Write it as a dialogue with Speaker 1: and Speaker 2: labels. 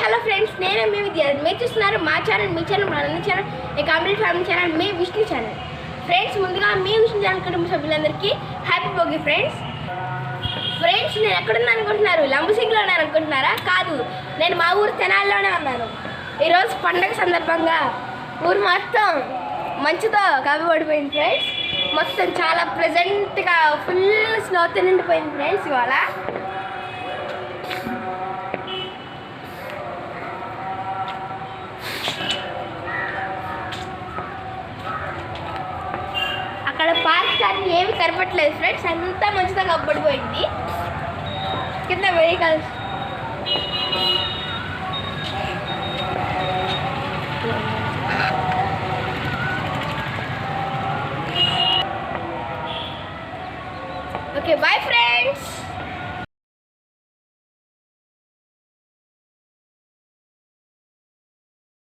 Speaker 1: Hello friends, నేనే మీ విద్య. మీరు చూస్తున్నారు మా ఛానల్, మీ ఛానల్, మా అన్న ఛానల్, ఈ కంప్లీట్ ఫ్యామిలీ ఛానల్, మీ విష్ణు ఛానల్. ఫ్రెండ్స్, ముందుగా మీ విష్ణు ఛానల్ కుటుంబ సభ్యులందరికీ హ్యాపీ భోగి. ఫ్రెండ్స్, నేను ఎక్కడున్నా అనుకుంటున్నారు? లంబసింగిలో ఉన్నాను అనుకుంటున్నారా? కాదు, నేను మా ఊరు తెనాలిలోనే ఉన్నాను. ఈరోజు పండగ సందర్భంగా ఊరు మొత్తం మంచుతో కప్పబడిపోయింది ఫ్రెండ్స్. మొత్తం చాలా ప్లెజెంట్గా ఫుల్ స్నోతో నిండిపోయింది ఫ్రెండ్స్. ఇవాళ అక్కడ పార్క్ కానీ ఏమి కనపట్లేదు ఫ్రెండ్స్, అంతా మంచిగా కప్పబడిపోయింది. కింద వెహికల్స్